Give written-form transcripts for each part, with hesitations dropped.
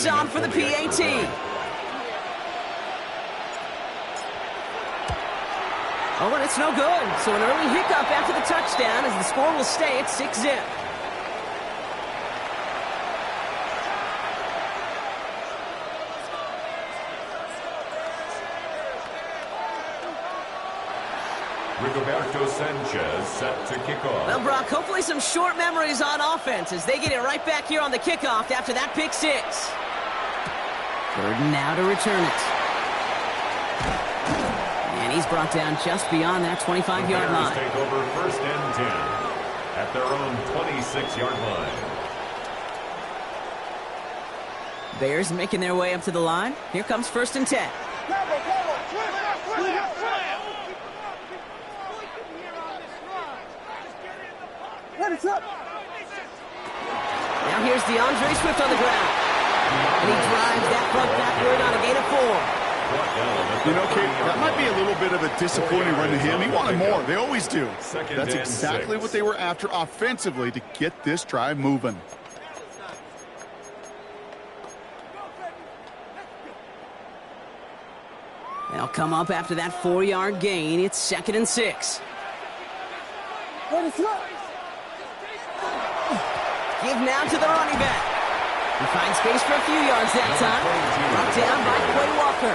on for the PAT. Oh, and it's no good. So an early hiccup after the touchdown as the score will stay at 6-zip. Rigoberto Sanchez set to kick off. Well, Brock, hopefully some short memories on offense as they get it right back here on the kickoff after that pick six. Third now to return it. And he's brought down just beyond that 25-yard line. Take over 1st and 10 at their own 26-yard line. Bears making their way up to the line. Here comes 1st and 10. Now here's DeAndre Swift on the ground. And he drives that front backward on a gain of 4. You know, Kate, that might be a little bit of a disappointing run to him. He wanted more. They always do. That's exactly what they were after offensively to get this drive moving. They'll come up after that 4-yard gain. It's 2nd and 6. Give now to the running back. He finds space for a few yards that time. Brought down by Quay Walker.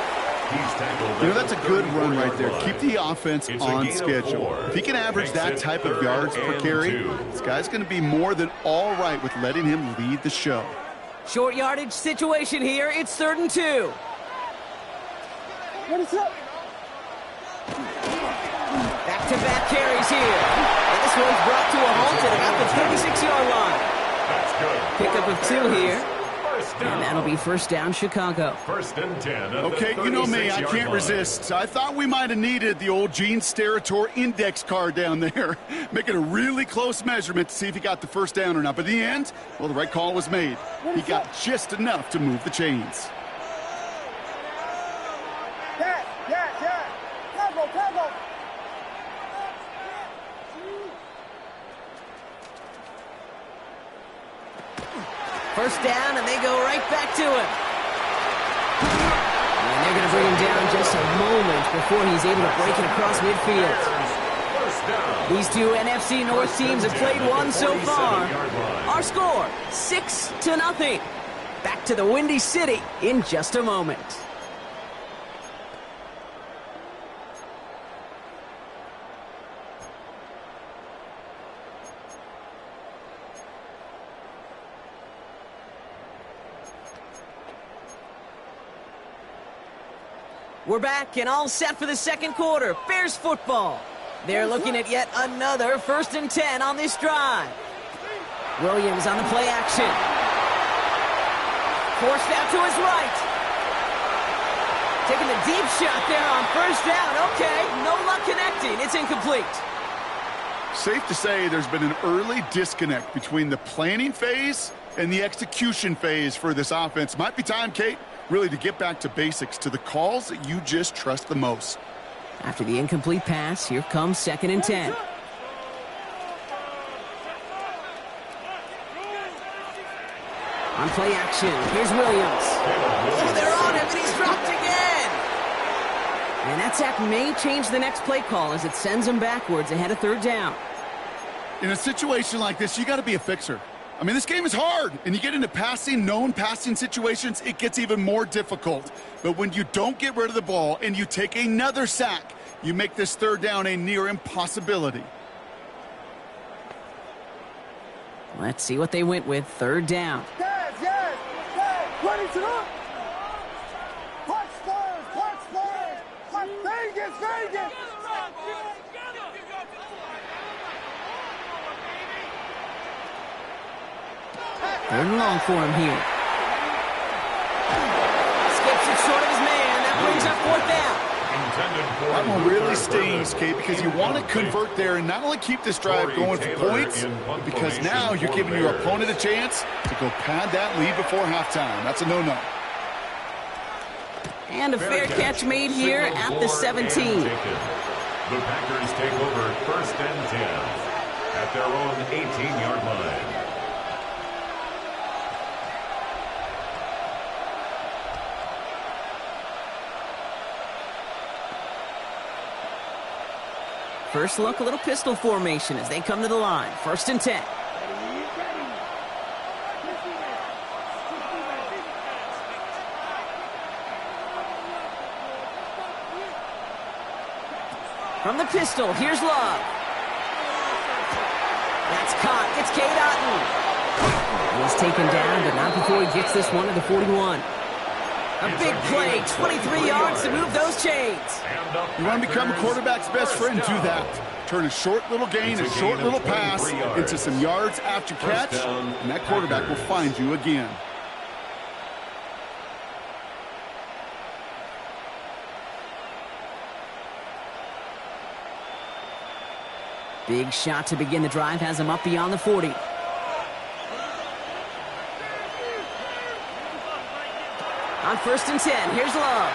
You know, that's a good run right there. Keep the offense on schedule. If he can average that type of yards per carry, this guy's going to be more than all right with letting him lead the show. Short yardage situation here. It's 3rd and 2. Back-to-back carries here. And this one's brought to a halt at about the 36-yard line. Pickup of 2 here. And that'll be 1st down, Chicago. 1st and 10. Okay, you know me, I can't resist. I thought we might have needed the old Gene Steratore index card down there. Making a really close measurement to see if he got the 1st down or not. But in the end, well, the right call was made. He got just enough to move the chains. First down, and they go right back to him. And they're going to bring him down just a moment before he's able to break it across midfield. These two NFC North teams have played one so far. Our score, 6-0. Back to the Windy City in just a moment. We're back and all set for the 2nd quarter. Bears football. They're looking at yet another 1st and 10 on this drive. Williams on the play action. Forced out to his right. Taking the deep shot there on 1st down. Okay, no luck connecting. It's incomplete. Safe to say there's been an early disconnect between the planning phase and the execution phase for this offense. Might be time, Kate, really to get back to basics, to the calls that you just trust the most. After the incomplete pass, here comes 2nd and 10. On play action, here's Williams. Oh, they're on him, and he's dropped again. And that sack may change the next play call as it sends him backwards ahead of 3rd down. In a situation like this, you got to be a fixer. I mean, this game is hard, and you get into known passing situations, it gets even more difficult. But when you don't get rid of the ball and you take another sack, you make this 3rd down a near impossibility. Let's see what they went with. 3rd down. Third and long for him here. Skips it short of his man. That brings up 4th down. That one really stings, Kate, because you want to convert there and not only keep this drive going for points, because now you're giving your opponent a chance to go pad that lead before halftime. That's a no-no. And a fair catch made here at the 17. The Packers take over 1st and 10 at their own 18-yard line. First look, a little pistol formation as they come to the line. 1st and 10. From the pistol, here's Love. That's caught. It's Cade Otton. He's taken down, but not before he gets this one to the 41. A big play, 23 yards to move those chains. You want to become a quarterback's best friend, do that. Turn a short little gain, a short little pass into some yards after catch, and that quarterback will find you again. Big shot to begin the drive has him up beyond the 40. On 1st and 10, here's Love.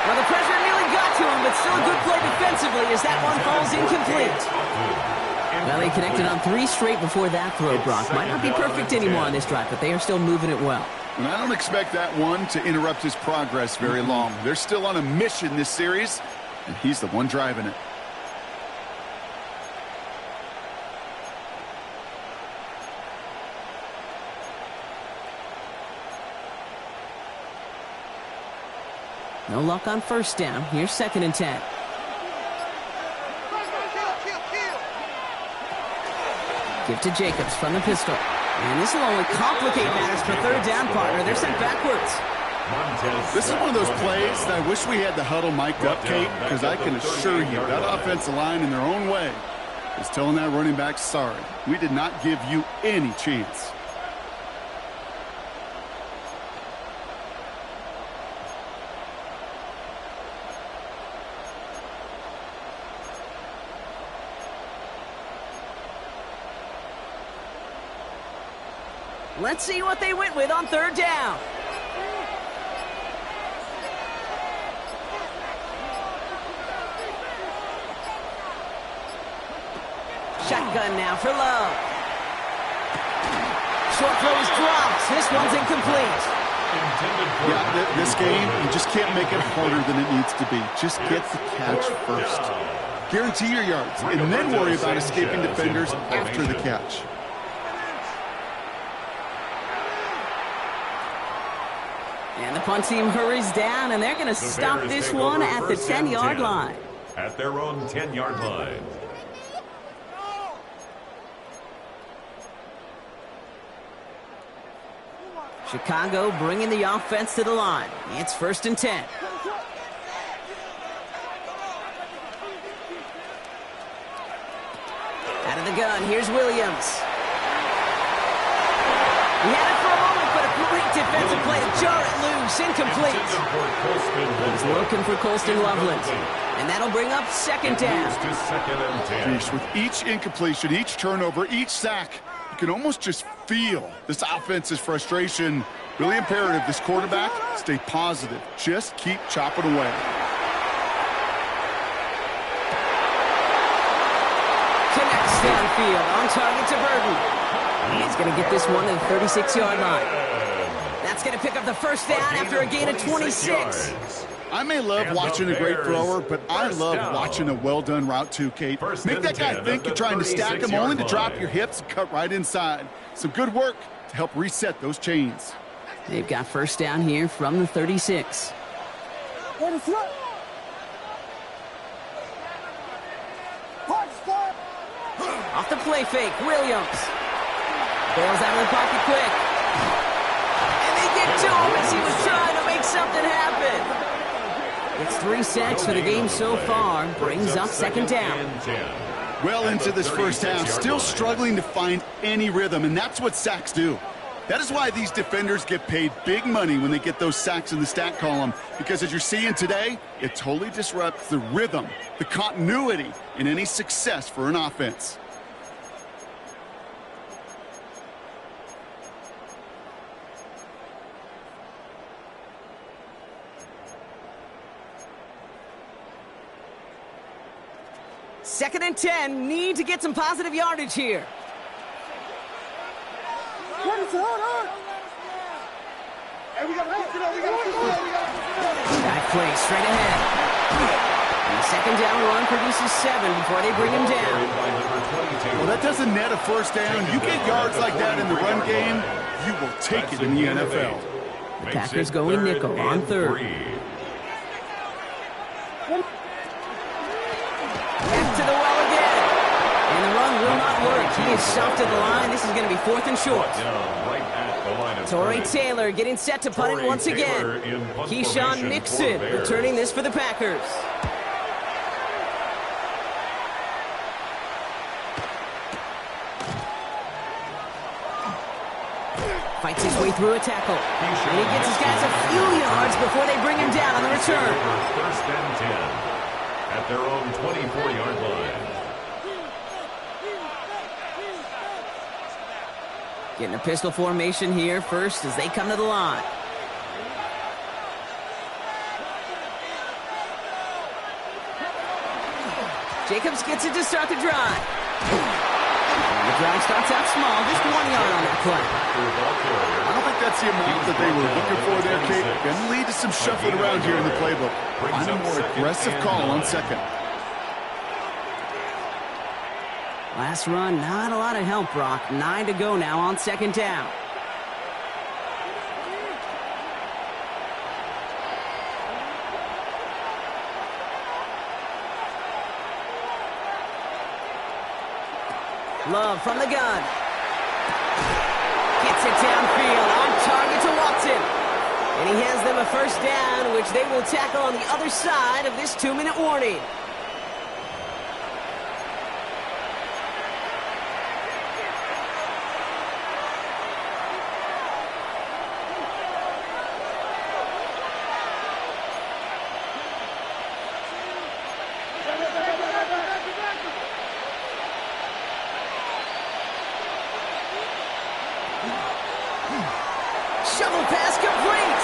Well, the pressure nearly got to him, but still a good play defensively as that one falls incomplete. Well, they connected on 3 straight before that throw, Brock. Might not be perfect anymore on this drive, but they are still moving it well. And I don't expect that one to interrupt his progress very long. They're still on a mission this series, and he's the one driving it. No luck on 1st down. Here's 2nd and 10. Give to Jacobs from the pistol. And this will only complicate matters for 3rd down, partner. They're sent backwards. This is one of those plays that I wish we had the huddle mic'd up, Kate, because I can assure you that offensive line in their own way is telling that running back, sorry, we did not give you any chance. Let's see what they went with on 3rd down. Shotgun now for Love. Short throw is dropped. This one's incomplete. Yeah, this game, you just can't make it harder than it needs to be. Just get the catch first. Guarantee your yards, and then worry about escaping defenders after the catch. And the punt team hurries down, and they're going to stop this one at the 10-yard line. At their own 10-yard line. Chicago bringing the offense to the line. It's 1st and 10. Out of the gun, here's Williams. He had it for a moment, but a great defensive play to jar it loose, incomplete. He's looking for Colston Loveland, and that'll bring up 2nd down. Jeez, with each incompletion, each turnover, each sack, you can almost just feel this offense's frustration. Really imperative, this quarterback, stay positive. Just keep chopping away. Connects downfield, on target to Burton. He's going to get this one to the 36-yard line. That's going to pick up the 1st down after a gain of 26. I may love watching a great thrower, but I love watching a well-done route too, Kate. Make that guy think you're trying to stack him, only to drop your hips and cut right inside. Some good work to help reset those chains. They've got 1st down here from the 36. Off the play fake, Williams. Bails out of the pocket quick. And they get to him as he was trying to make something happen. It's 3 sacks for the game so far. Brings up 2nd down. Well into this 1st half, still struggling to find any rhythm, and that's what sacks do. That is why these defenders get paid big money when they get those sacks in the stat column, because as you're seeing today, it totally disrupts the rhythm, the continuity, and any success for an offense. Second and 10, need to get some positive yardage here. Back play straight ahead. second down run produces 7 before they bring him down. Well, that doesn't net a first down. You get yards like that in the run game, you will take it in the NFL. The Packers going nickel on third. Back to the well again. And the run will not work. He is shoved to the line. This is going to be 4th and short. Torrey Taylor getting set to punt it once again. Keyshawn Nixon returning this for the Packers. Fights his way through a tackle. And he gets his guys a few yards before they bring him down on the return. First and 10 at their own 24-yard line. Getting a pistol formation here first as they come to the line. Jacobs gets it to start the drive. And the drive starts out small, just 1 yard on that play. I don't think that's the amount that they were looking for there, Kate. Going to lead to some shuffling around here in the playbook. Find a more aggressive call on second. Last run, not a lot of help, Brock. 9 to go now on second down. Love from the gun. Gets it downfield, on target to Watson. And he hands them a first down, which they will tackle on the other side of this 2-minute warning. Shovel pass complete.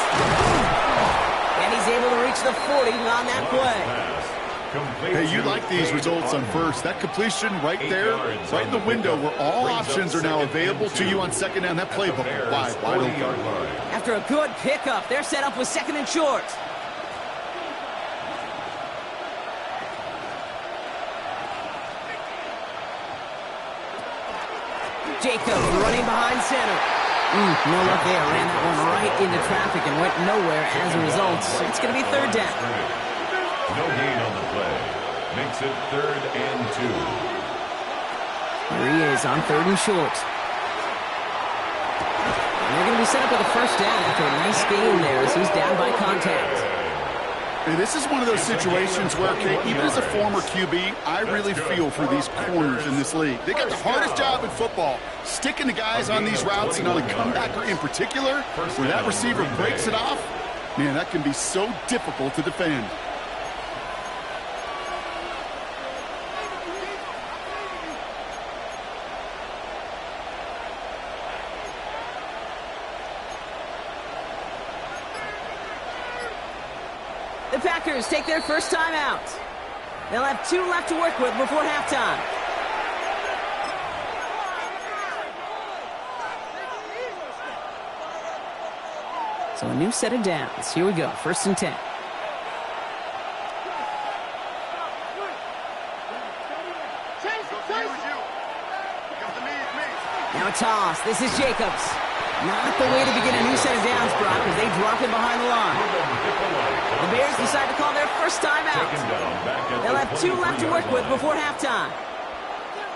And he's able to reach the 40 on that play. Hey, you like these results on first. That completion right there, right in the window where all options are now available to you on second down. That playbook wide open. After a good pickup, they're set up with 2nd and short. Jacobs running behind center. No luck there. Ran that one right into traffic and went nowhere as a result. It's going to be 3rd down. No gain on the play. Makes it 3rd and 2. Here he is on 3rd and short. And they're going to be set up with a first down after a nice game there as he's down by contact. Hey, this is one of those situations where, Kate, even as a former QB, I really feel for these corners in this league. They got the hardest job in football, sticking the guys on these routes, and on a comebacker in particular, where that receiver breaks it off. Man, that can be so difficult to defend. The Packers take their first time out. They'll have 2 left to work with before halftime. So a new set of downs. Here we go, 1st and 10. Now a toss. This is Jacobs. Not the way to begin a new set of downs, Brock, as they drop him behind the line. The Bears decide to call their first time out. They'll have 2 left to work with before halftime.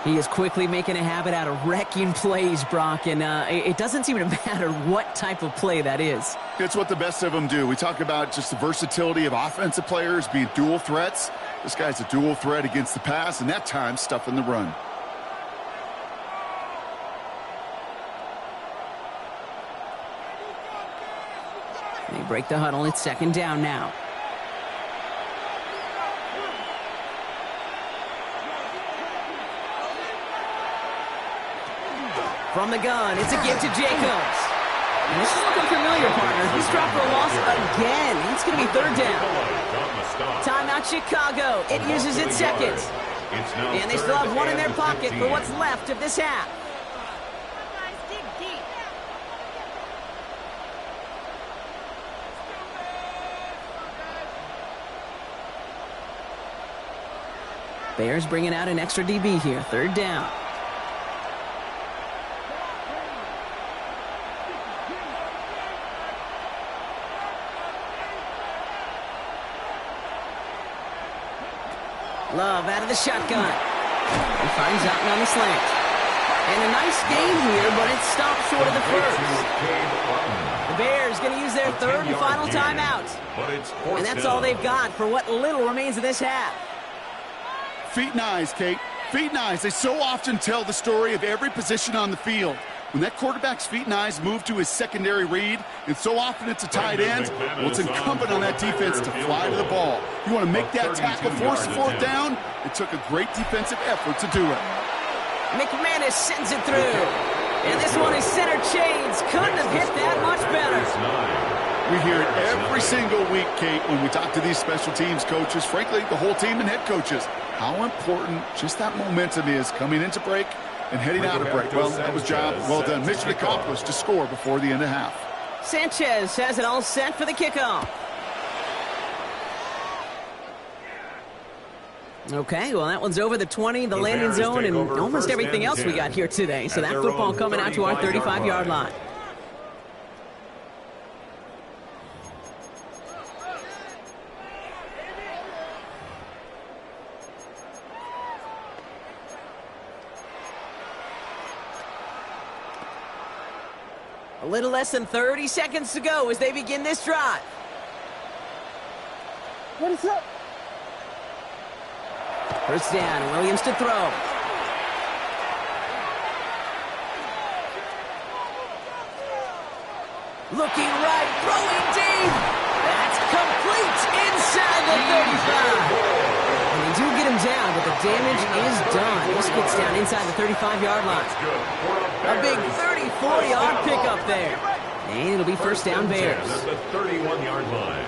He is quickly making a habit out of wrecking plays, Brock, and it doesn't seem to matter what type of play that is. It's what the best of them do. We talk about just the versatility of offensive players being dual threats. This guy's a dual threat against the pass, and that time stuffing the run. They break the huddle. It's 2nd down now. From the gun, it's a give to Jacobs. And this is looking familiar, partner. He's dropped for a loss again. It's going to be 3rd down. Timeout Chicago. It uses its 2nd. And they still have 1 in their pocket for what's left of this half. Bears bringing out an extra DB here. Third down. Love out of the shotgun. He finds out on the slant. And a nice gain here, but it stopped short of the first. The Bears going to use their third and final timeout. And that's all they've got for what little remains of this half. Feet and eyes, Kate. Feet and eyes. They so often tell the story of every position on the field. When that quarterback's feet and eyes move to his secondary read, and so often it's a tight end, well, it's incumbent on that defense to fly to the ball. You want to make that tackle, force the fourth down? It took a great defensive effort to do it. McManus sends it through. And this one is center chains. Couldn't have hit that much better. We hear it every single week, Kate, when we talk to these special teams coaches, frankly, the whole team and head coaches, how important just that momentum is coming into break and heading out of break. Well, that was job well done. Mission accomplished to score before the end of half. Sanchez has it all set for the kickoff. Okay, well, that one's over the 20, the landing zone, and almost everything else we got here today. So that football coming out to our 35-yard line. A little less than 30 seconds to go as they begin this drive. What is up? First down, Williams to throw. Looking right, throwing deep. That's complete inside the 35. And they do get him down, but the damage is done. This gets down inside the 35-yard line. A big 34-yard pickup there. And it'll be first down Bears. At the 31-yard line.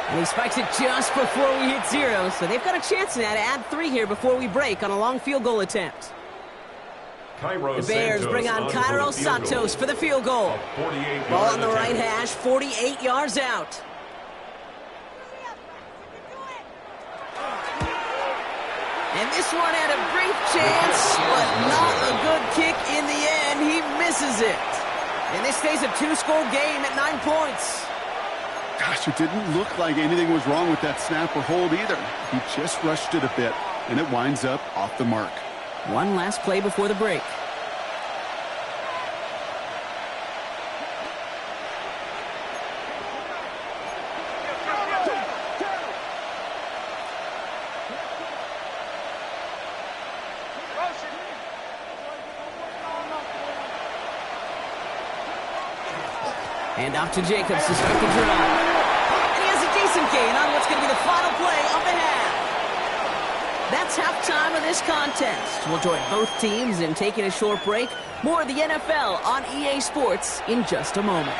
And he spikes it just before we hit zero, so they've got a chance now to add 3 here before we break on a long field goal attempt. The Bears bring on Cairo Santos for the field goal. Ball on the right hash, 48 yards out. And this one had a brief chance, but not a good kick in the end. He misses it. And this stays a 2-score game at 9 points. Gosh, it didn't look like anything was wrong with that snap or hold either. He just rushed it a bit, and it winds up off the mark. One last play before the break. And off to Jacobs to start the drive. And he has a decent gain on what's going to be the final play of the half. That's halftime of this contest. We'll join both teams in taking a short break. More of the NFL on EA Sports in just a moment.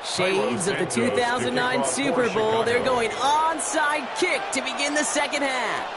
Shades of the 2009 Super Bowl. They're going onside kick to begin the second half.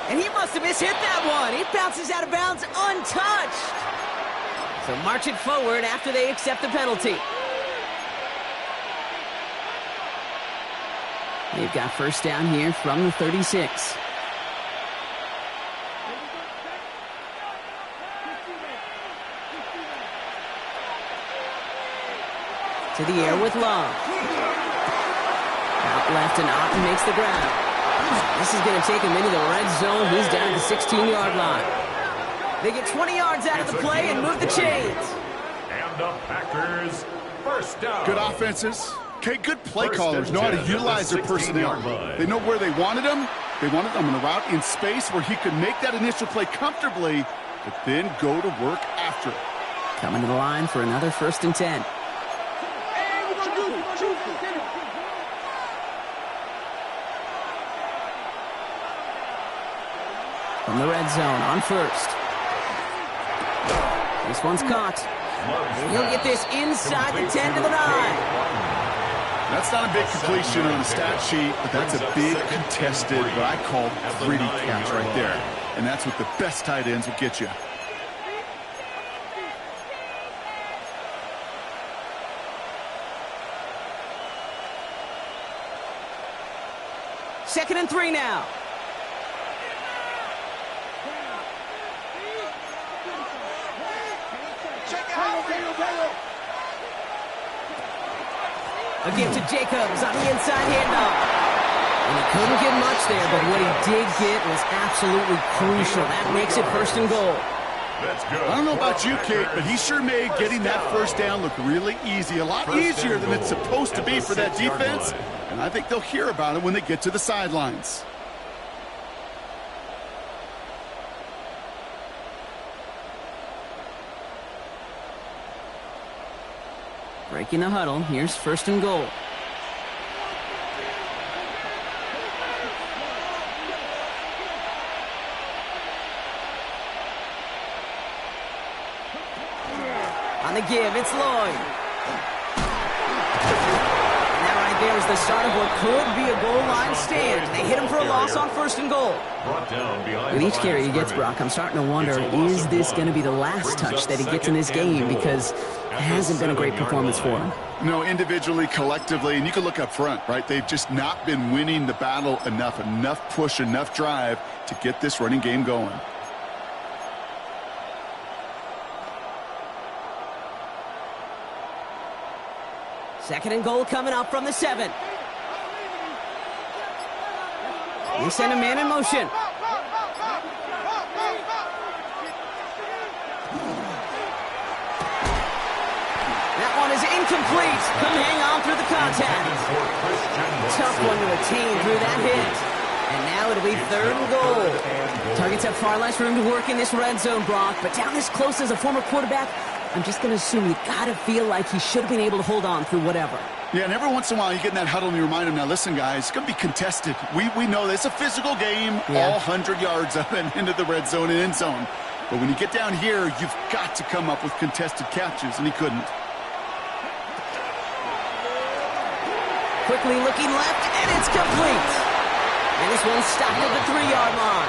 And he must have mishit that one. It bounces out of bounds untouched. So march it forward after they accept the penalty. They've got first down here from the 36. To the air with Love. Out left and Otten makes the grab. This is going to take him into the red zone. He's down at the 16-yard line. They get 20 yards out of the play and move the chains. And the Packers, first down. Good offenses. Okay, good play callers know how to utilize their personnel. They know where they wanted them. They wanted them on a route in space where he could make that initial play comfortably, but then go to work after it. Coming to the line for another 1st and 10. From the red zone on 1st. This one's caught. He'll get this inside the 10 to the 9. That's not a big completion on the stat sheet, but that's a big contested, what I call gritty catch right there. And that's what the best tight ends will get you. Second and 3 now. A give to Jacobs on the inside handoff. And he couldn't get much there, but what he did get was absolutely crucial. That makes it 1st and goal. I don't know about you, Kate, but he sure made getting that 1st down look really easy. A lot easier than it's supposed to be for that defense. And I think they'll hear about it when they get to the sidelines. Breaking the huddle. Here's 1st and goal. On the give, it's Lloyd. And that right there is the start of what could be a goal line stand. They hit him for a loss on 1st and goal. With each carry he gets, Brock, I'm starting to wonder, is this going to be the last touch that he gets in this game? Because it hasn't been a great performance for him. No, individually, collectively, and you can look up front, right? They've just not been winning the battle enough push, enough drive to get this running game going. Second and goal coming up from the 7. They send a man in motion. That one is incomplete. Couldn't hang on through the contact. Tough one to attain through that hit. And now it'll be 3rd and goal. Targets have far less room to work in this red zone, Brock, but down this close as a former quarterback, I'm just going to assume you got to feel like he should have been able to hold on through whatever. Yeah, and every once in a while you get in that huddle and you remind him, now listen, guys, it's going to be contested. We know this. It's a physical game, all 100 yards up and into the red zone and end zone. But when you get down here, you've got to come up with contested catches, and he couldn't. Quickly looking left, and it's complete. And this one's stopped at the 3-yard line.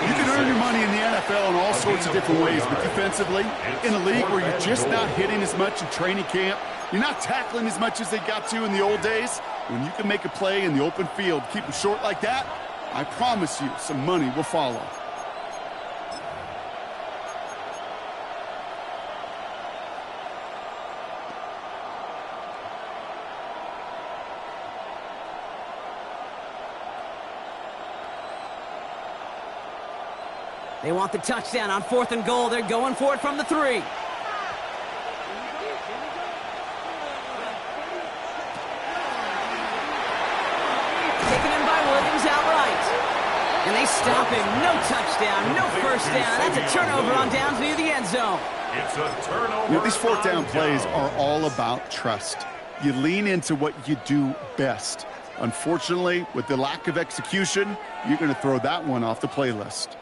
You can earn your money in the NFL in all sorts of different ways, but defensively, in a league where you're just not hitting as much in training camp, you're not tackling as much as they got to in the old days, when you can make a play in the open field, keep them short like that, I promise you some money will follow. They want the touchdown on 4th and goal. They're going for it from the 3. Taken in by Williams outright. And they stop him. No touchdown, no 1st down. That's a turnover on downs near the end zone. It's a turnover. You know, these 4th down plays are all about trust. You lean into what you do best. Unfortunately, with the lack of execution, you're going to throw that one off the playlist.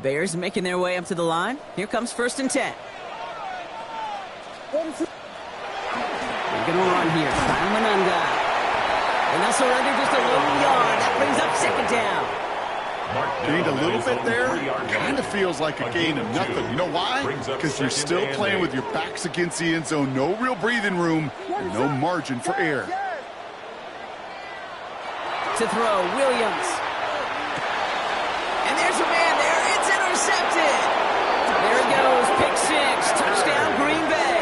Bears making their way up to the line. Here comes 1st and 10. They're going to run here. Kyle Manunga. And they'll surrender just a little yard. That brings up 2nd down. Gained a little bit there. Kind of feels like a gain of nothing. You know why? Because you're still playing with your backs against the end zone. No real breathing room. And no margin for error. To throw, Williams. And there's a man there. It's intercepted. There it goes. Pick 6. Touchdown, Green Bay.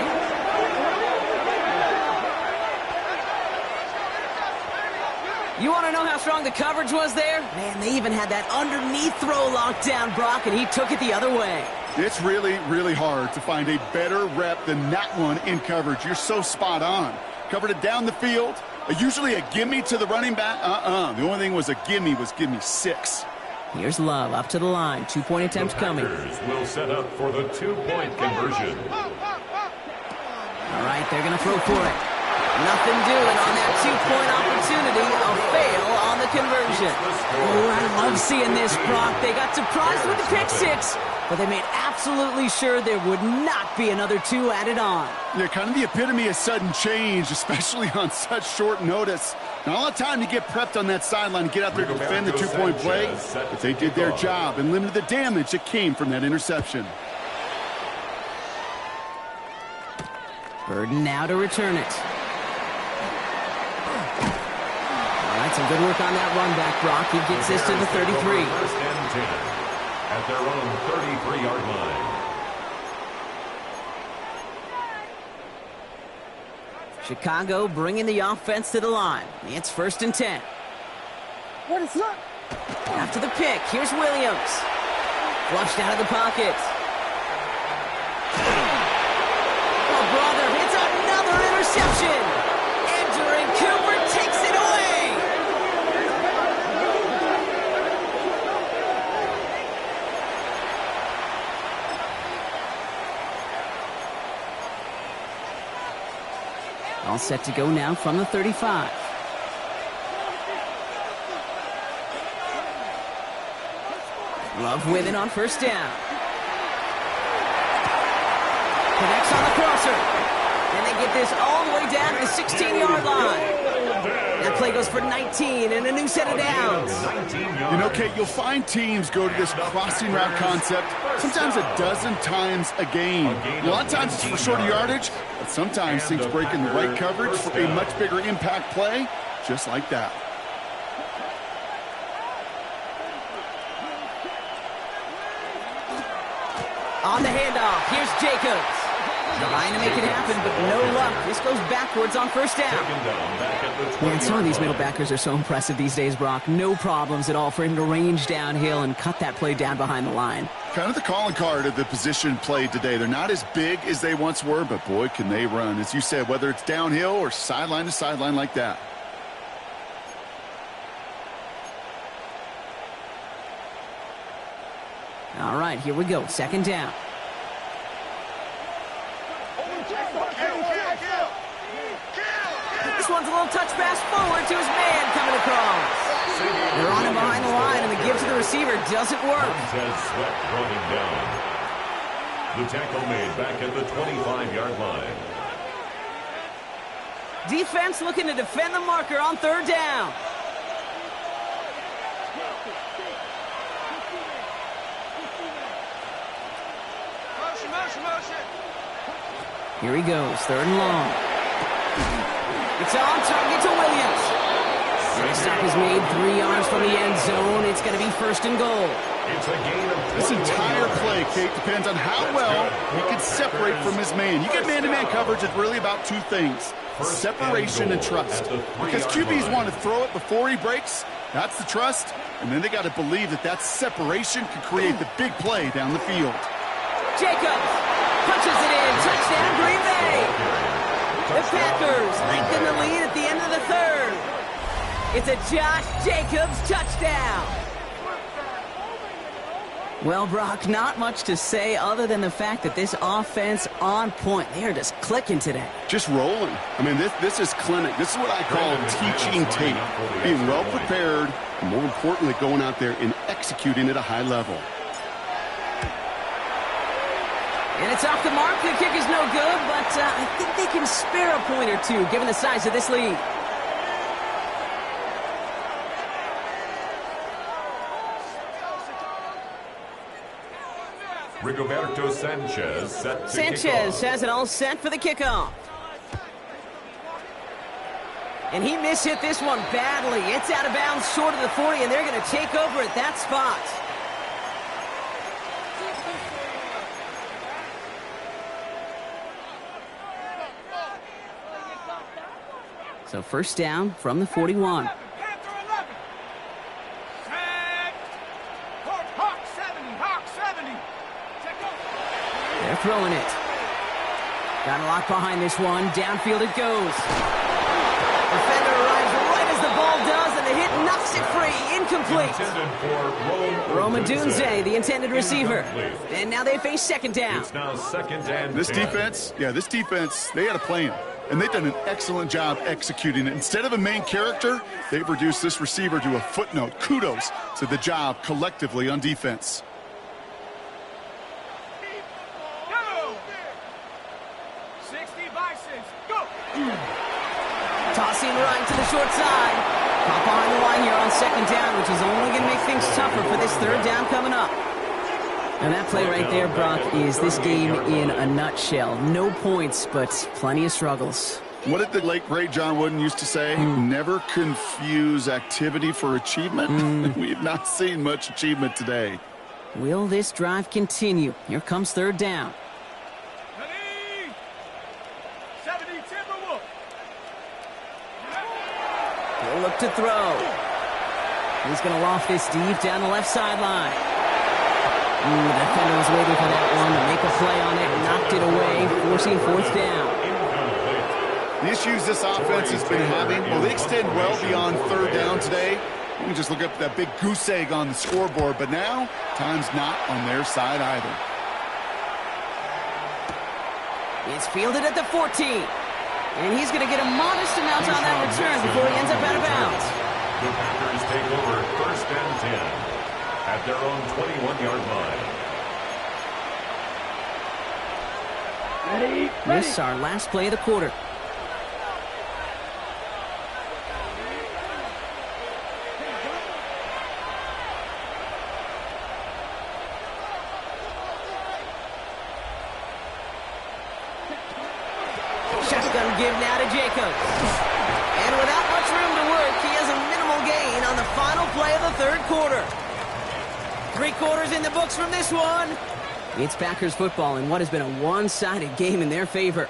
You want to know how strong the coverage was there? Man, they even had that underneath throw locked down, Brock, and he took it the other way. It's really, really hard to find a better rep than that one in coverage. You're so spot on. Covered it down the field, Usually a gimme to the running back. The only thing was a gimme 6. Here's Love up to the line. 2-point attempt coming. Will set up for the 2-point conversion. All right, they're going to throw for it. Nothing doing on that 2-point opportunity. A fail on the conversion. Oh, I love seeing this, Brock. They got surprised with the pick six, but they made absolutely sure there would not be another 2 added on. Yeah, kind of the epitome of sudden change, especially on such short notice. Not a lot of time to get prepped on that sideline and get out there to defend the 2-point play, but they did their job and limited the damage that came from that interception. Burden now to return it. All right, some good work on that run back, Brock. He gets this to the 33. First and 10 at their own 33-yard line. Chicago bringing the offense to the line. It's first and 10. What is up? After the pick, here's Williams. Flushed out of the pocket. Oh, brother, it's another interception. Andrew Cooper takes it away. All set to go now from the 35. Love with it on first down. Connects on the crosser. And they get this all the way down to the 16-yard line. That play goes for 19 and a new set of downs. You know, Kate, you'll find teams go to this crossing route concept sometimes a dozen times a game. A lot of times it's for shorter yardage, but sometimes things break in the right coverage for a much bigger impact play, just like that. On the handoff, here's Jacobs. Trying to make it happen, but no luck. This goes backwards on first down. Man, some of these middle backers are so impressive these days, Brock. No problems at all for him to range downhill and cut that play down behind the line. Kind of the calling card of the position played today. They're not as big as they once were, but boy, can they run. As you said, whether it's downhill or sideline to sideline like that. All right, here we go. Second down. This one's a little touch pass forward to his man coming across. They're on him behind the line, and the give to the receiver doesn't work. Sweat running down. The tackle made back at the 25-yard line. Defense looking to defend the marker on third down. Here he goes, third and long. It's on target to Williams. Next stop is made 3 yards from the end zone. It's going to be first and goal. It's a gain of This entire play, Kate, depends on how well he can separate from his man. You get man-to-man coverage, it's really about 2 things. Separation and trust. Because QBs want to throw it before he breaks. That's the trust. And then they got to believe that that separation can create the big play down the field. Jacobs punches it in. Touchdown, Green Bay. The Packers lengthen the lead at the end of the third. It's a Josh Jacobs touchdown. Well, Brock, not much to say other than the fact that this offense on point. They are just clicking today. Just rolling. I mean, this is clinic. This is what I call teaching tape. Being well prepared, and more importantly, going out there and executing at a high level. And it's off the mark. The kick is no good, but I think they can spare a point or two given the size of this lead. Rigoberto Sanchez set to Sanchez kick off. has it all set for the kickoff. And he mishit this one badly. It's out of bounds short of the 40, and they're going to take over at that spot. So first down from the 41. They're throwing it. Got a lock behind this one. Downfield it goes. Defender arrives right as the ball does, and the hit knocks it free. Incomplete. Roma Dunze, the intended receiver. And now they face second down. It's now second and This defense, they had a plan. And they've done an excellent job executing it. Instead of a main character, they've reduced this receiver to a footnote. Kudos to the job collectively on defense. Go! 60 Bisons, go! Tossing right to the short side. Caught behind the line here on second down, which is only going to make things tougher for this third down coming up. And that play right there, Brock, is this game in a nutshell. No points, but plenty of struggles. What did the late, great John Wooden used to say? Never confuse activity for achievement. We have not seen much achievement today. Will this drive continue? Here comes third down. Ready? 70 Timberwolf. He'll look to throw. He's going to loft this deep down the left sideline. The defender was waiting for that one to make a play on it, knocked it away, forcing fourth down. The issues this offense has been having, well, they extend well beyond third down today. You can just look up that big goose egg on the scoreboard, but now time's not on their side either. It's fielded at the 14. And he's going to get a modest amount on that return before he ends up out of bounds. The Packers take over first and 10. At their own 21-yard line. This is our last play of the quarter. Shotgun give now to Jacobs. And without much room to work, he has a minimal gain on the final play of the third quarter. 3 quarters in the books from this one. It's Packers football in what has been a one-sided game in their favor.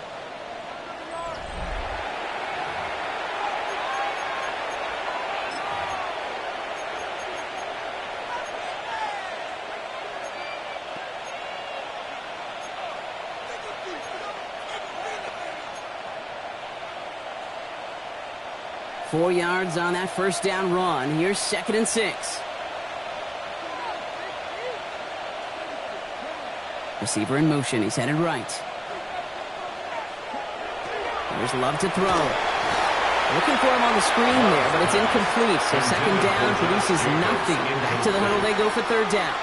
Four yards on that first down run. Here's second and 6. Receiver in motion. He's headed right. There's Love to throw. Looking for him on the screen there, but it's incomplete. So second down produces nothing. Back to the huddle they go for third down.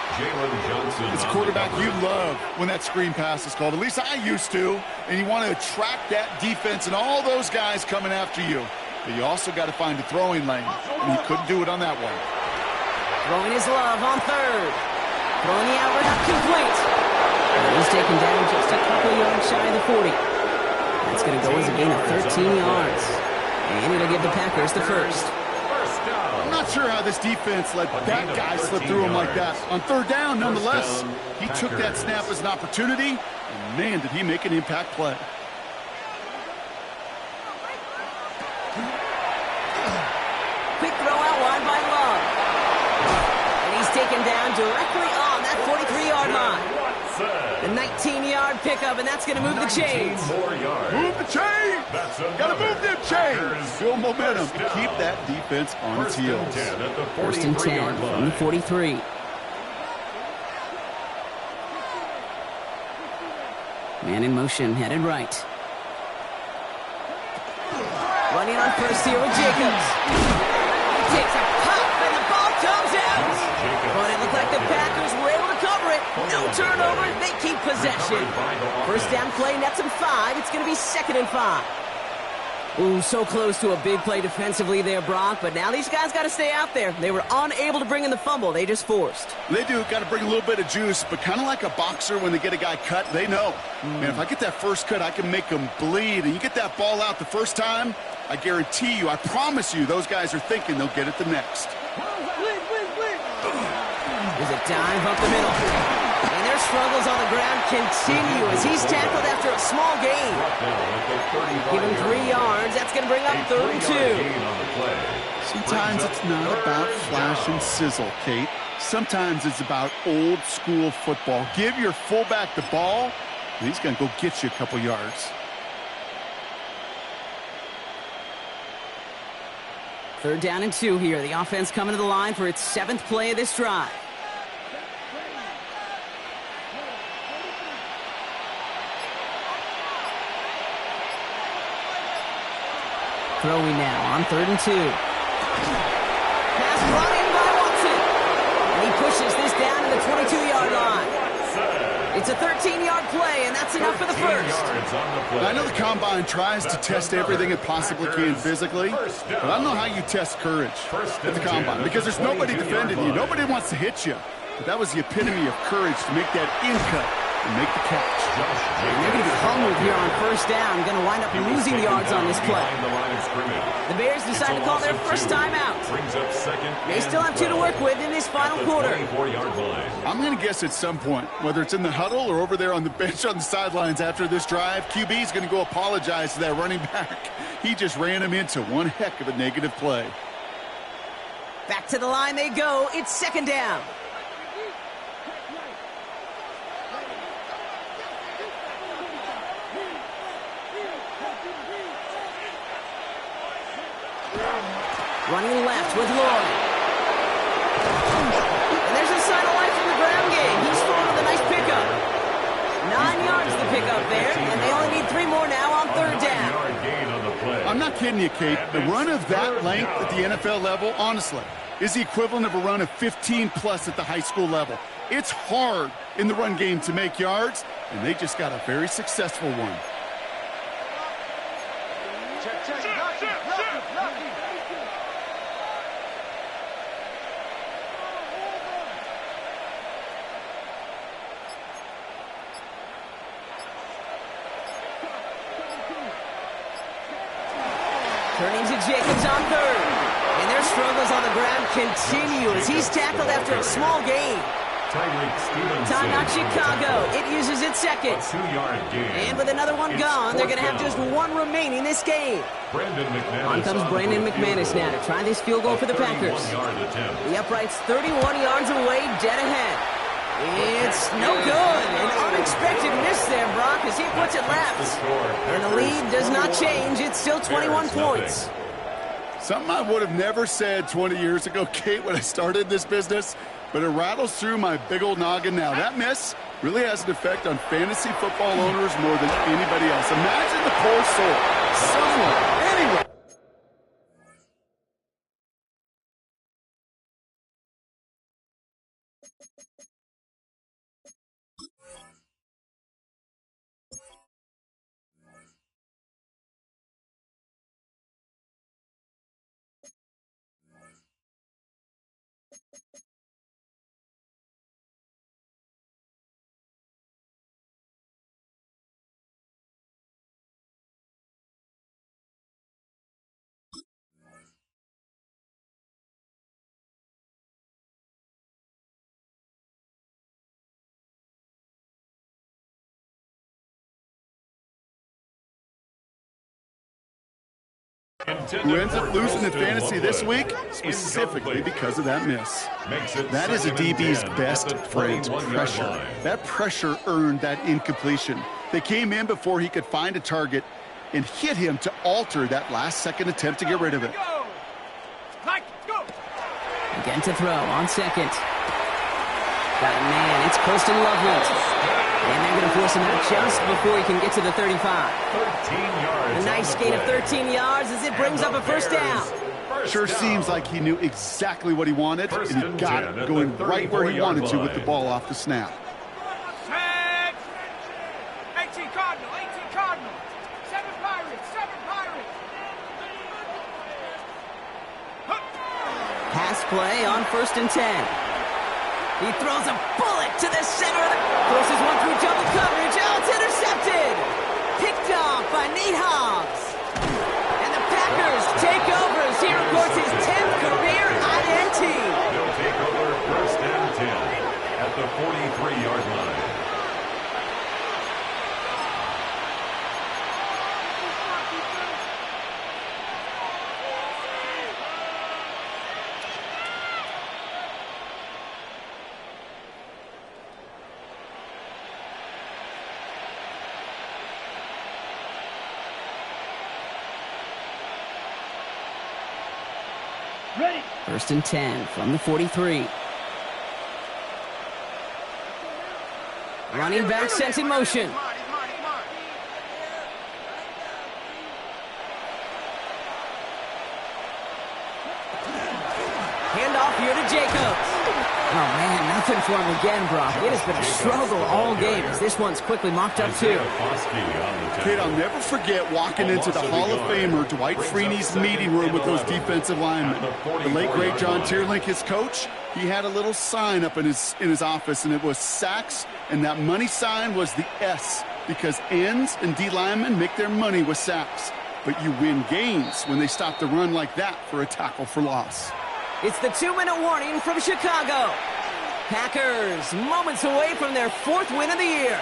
It's quarterback you love when that screen pass is called. At least I used to. And you want to attract that defense and all those guys coming after you. But you also got to find a throwing lane. And he couldn't do it on that one. Throwing his Love on third. Throwing the out route complete. And he's taken down just a couple yards shy of the 40. That's going to go as a gain of 13 yards. And it'll give the Packers the first. I'm not sure how this defense let that guy slip through him like that. On third down, nonetheless, he took that snap as an opportunity. And man, did he make an impact play. Quick throw out wide by Love. And he's taken down directly on that 43-yard line. The 19-yard pickup, and that's going to move the chains. Move the chains! Got to move them chains! Build momentum. Keep that defense on its heels. First and 10 from the 43. Man in motion, headed right. Running on first here with Jacobs. He takes a pop, and the ball comes out. But it looked like the Packers were able to cover it. No turnover. They keep possession. First down play nets them 5. It's going to be second and 5. Ooh, so close to a big play defensively there, Brock. But now these guys got to stay out there. They were unable to bring in the fumble. They just forced. They do. Got to bring a little bit of juice. But kind of like a boxer when they get a guy cut, they know. Man, if I get that first cut, I can make them bleed. And you get that ball out the first time, I guarantee you, I promise you, those guys are thinking they'll get it the next. There's a dive up the middle. And their struggles on the ground continue as he's tackled after a small gain. Give him 3 yards. That's going to bring up third and 2. Sometimes it's not about flash and sizzle, Kate. Sometimes it's about old school football. Give your fullback the ball, and he's going to go get you a couple yards. 3rd down and 2 here. The offense coming to the line for its 7th play of this drive. Throwing now on 3rd and 2. Pass brought in by Watson. And he pushes this down to the 22-yard line. It's a 13-yard play, and that's enough for the first. I know the Combine tries to test everything it possibly can physically, but I don't know how you test courage at the Combine because there's nobody defending you. Nobody wants to hit you. But that was the epitome of courage to make that in-cut and make the catch. They're going to be hungry here on 1st down. Going to wind up losing yards on this play. The Bears decide to call their first time out. They still have 2 to work with in this final quarter. I'm going to guess at some point, whether it's in the huddle or over there on the bench on the sidelines after this drive, QB is going to go apologize to that running back. He just ran him into one heck of a negative play. Back to the line they go. It's 2nd down. Running left with Lloyd. And there's a sign of life in the ground game. He's full with a nice pickup. 9 yards the pickup there, and they only need 3 more now on 3rd down. I'm not kidding you, Kate. The run of that length at the NFL level, honestly, is the equivalent of a run of 15-plus at the high school level. It's hard in the run game to make yards, and they just got a very successful one. Turning to Jacobs on 3rd. And their struggles on the ground continue as he's tackled after a small gain. Timeout Chicago. It uses its 2nd. And with another one gone, they're going to have just 1 remaining this game. On comes Brandon McManus now to try this field goal for the Packers. The upright's 31 yards away, dead ahead. It's no good. An unexpected miss there, Brock, as he puts it left. And the lead does not change. It's still 21 points. Something I would have never said 20 years ago, Kate, when I started this business, but it rattles through my big old noggin now. That miss really has an effect on fantasy football owners more than anybody else. Imagine the poor soul. Someone, anyone. Who ends up losing in fantasy this week? Specifically because of that miss. That is a DB's best friend, pressure. That pressure earned that incompletion. They came in before he could find a target and hit him to alter that last-second attempt to get rid of it. Again to throw on 2nd. Got a man. It's Colston Loveland. And they're going to force him out just before he can get to the 35. 13 yards. A nice gain of 13 yards as it brings up a 1st down. Sure seems like he knew exactly what he wanted, and he got it going right where he wanted to with the ball off the snap. 18 Cardinal, 18 Cardinal. 7 Pirates, 7 Pirates. Pass play on 1st and 10. He throws a bullet to the center of the... Forces one through double coverage. Oh, it's intercepted. Picked off by Nate Hobbs. And the Packers take over as he records his 10th career INT. They'll take over 1st and 10 at the 43-yard line. Ready. 1st and 10 from the 43. Running back sent in motion. Handoff here to Jacobs. Oh, man, nothing for him again, Brock. It has been a struggle all game as this one's quickly mocked up, too. Kate, I'll never forget walking into the Hall of Famer Dwight Freeney's meeting room with those defensive linemen. The late, great John Tierlink, his coach, he had a little sign up in his office, and it was sacks, and that money sign was the S, because ends and D linemen make their money with sacks. But you win games when they stop the run like that for a tackle for loss. It's the 2-minute warning from Chicago. Packers moments away from their 4th win of the year.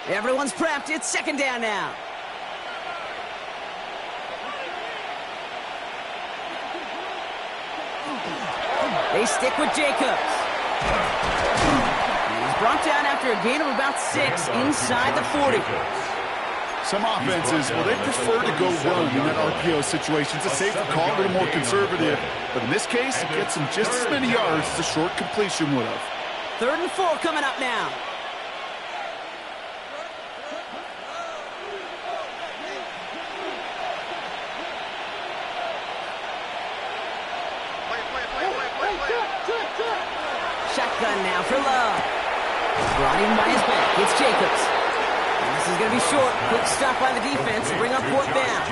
Everyone's prepped. It's 2nd down now. They stick with Jacobs. Brought down after a gain of about 6 inside the 40. Some offenses, well, they prefer to go run in that RPO situation. It's a safer call, a little more conservative. But in this case, it gets them just as many yards as a short completion would have. 3rd and 4 coming up now. Shotgun now for Love. Brought in by his back. It's Jacobs. And this is going to be short. Quick stop by the defense to bring up 4th down.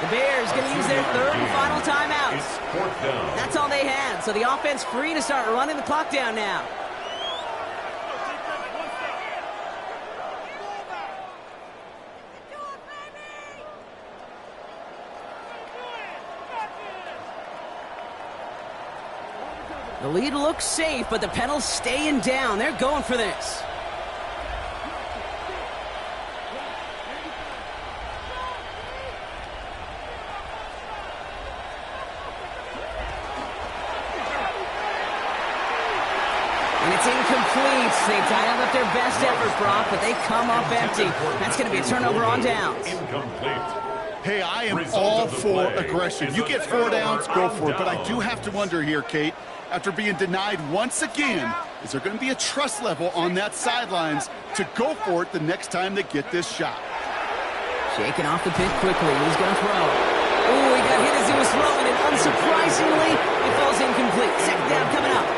The Bears going to use their 3rd and final timeout. That's all they had. So the offense free to start running the clock down now. The lead looks safe, but the pedals staying down. They're going for this. And it's incomplete. They dialed up their best effort, Brock, but they come up empty. That's going to be a turnover on downs. Hey, I am all for aggression. You get 4 downs, go for it. But I do have to wonder here, Kate, after being denied once again, is there going to be a trust level on that sidelines to go for it the next time they get this shot? Shaking off the pick quickly. He's going to throw. Ooh, he got hit as he was throwing, and unsurprisingly, it falls incomplete. 2nd down coming up.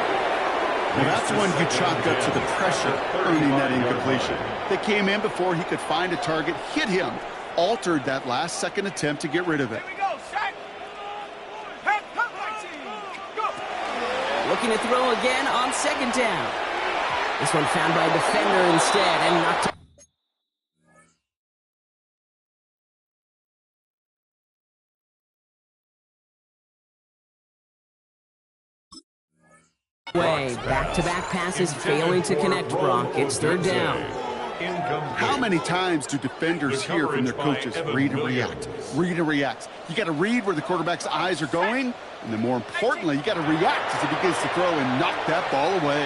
Well, that's when you chalk up to the pressure earning that incompletion. They came in before he could find a target, hit him, altered that last-second attempt to get rid of it. Here we go, set. Head, cut my team. Go. Looking to throw again on 2nd down. This one found by a defender instead and knocked away. Back-to-back passes failing to connect, Brock. It's 3rd down. How many times do defenders hear from their coaches, read and react, read and react? You got to read where the quarterback's eyes are going, and then more importantly, you got to react as he begins to throw and knock that ball away.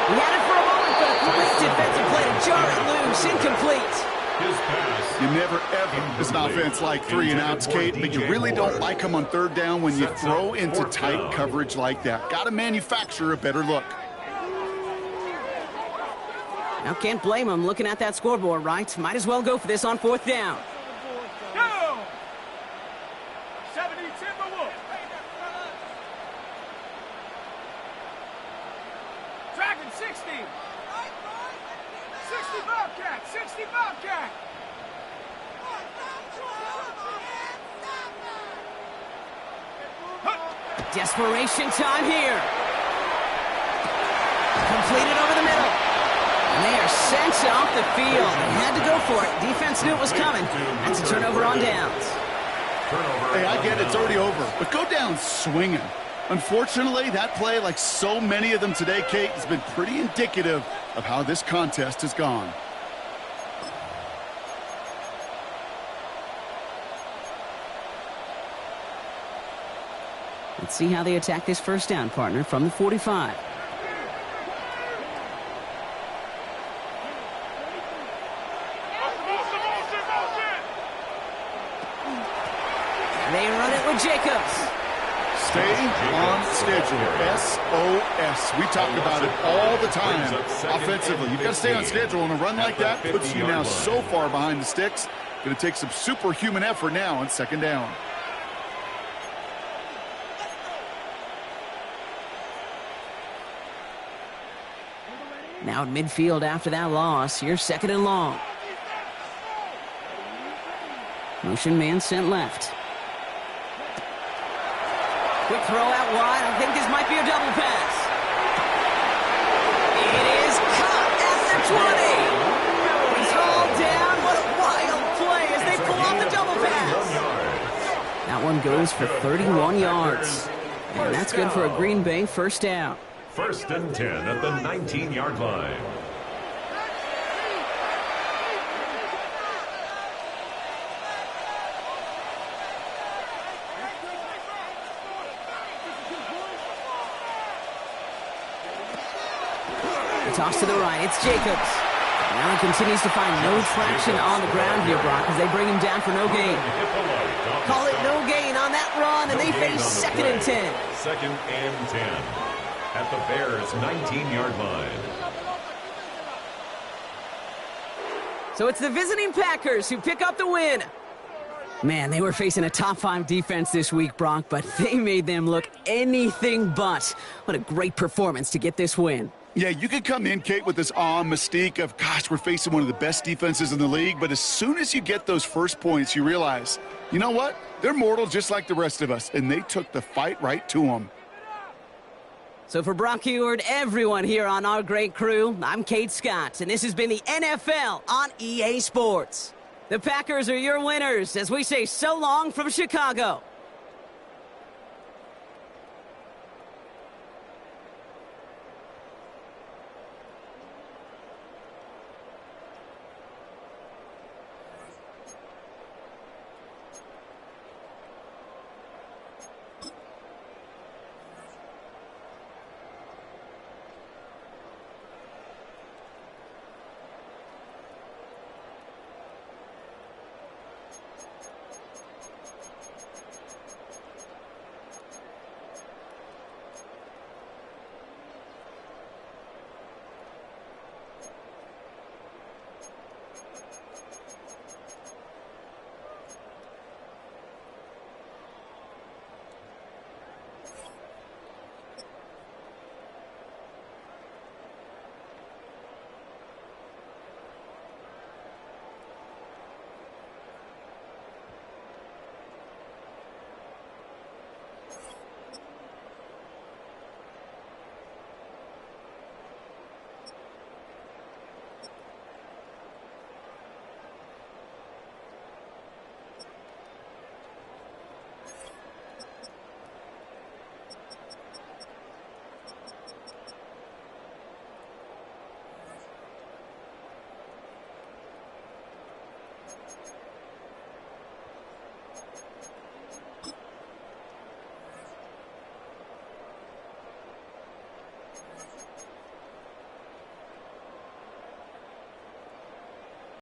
He had it for a moment, but a great defensive play to jar it loose, incomplete. You never ever, as an offense, like 3 and outs, Kate, but you really don't like them on 3rd down when you throw into tight coverage like that. Got to manufacture a better look. Now, can't blame him looking at that scoreboard, right? Might as well go for this on 4th down. Go! 70 Timberwolves. Dragon 60. 60 Bobcat. 60 Bobcat. Desperation time here. Completed over the middle. And they are sent off the field. They had to go for it. Defense knew it was coming. That's a turnover on downs. Hey, I get it. It's already over. But go down swinging. Unfortunately, that play, like so many of them today, Kate, has been pretty indicative of how this contest has gone. Let's see how they attack this 1st down, partner, from the 45. They run it with Jacobs. Stay on schedule. SOS. We talk about it all the time offensively. You've got to stay on schedule, and a run like that puts you now so far behind the sticks. Going to take some superhuman effort now on second down. Now at midfield after that loss, here's second and long. Motion man sent left. Quick throw out wide. I think this might be a double pass. It is caught at the 20. It's all down. What a wild play as they pull off the double pass. That one goes for 31 yards. And that's good for a Green Bay first down. First and 10 at the 19-yard line. Toss to the right. It's Jacobs. Now he continues to find no traction on the ground here, Brock, as they bring him down for no gain. Call it no gain on that run, and they face second and 10. Second and 10 at the Bears' 19-yard line. So it's the visiting Packers who pick up the win. Man, they were facing a top-5 defense this week, Brock, but they made them look anything but. What a great performance to get this win. Yeah, you could come in, Kate, with this awe mystique of, gosh, we're facing one of the best defenses in the league, but as soon as you get those first points, you realize, you know what? They're mortal just like the rest of us, and they took the fight right to them. So for Brock Heward, everyone here on our great crew, I'm Kate Scott, and this has been the NFL on EA Sports. The Packers are your winners as we say so long from Chicago.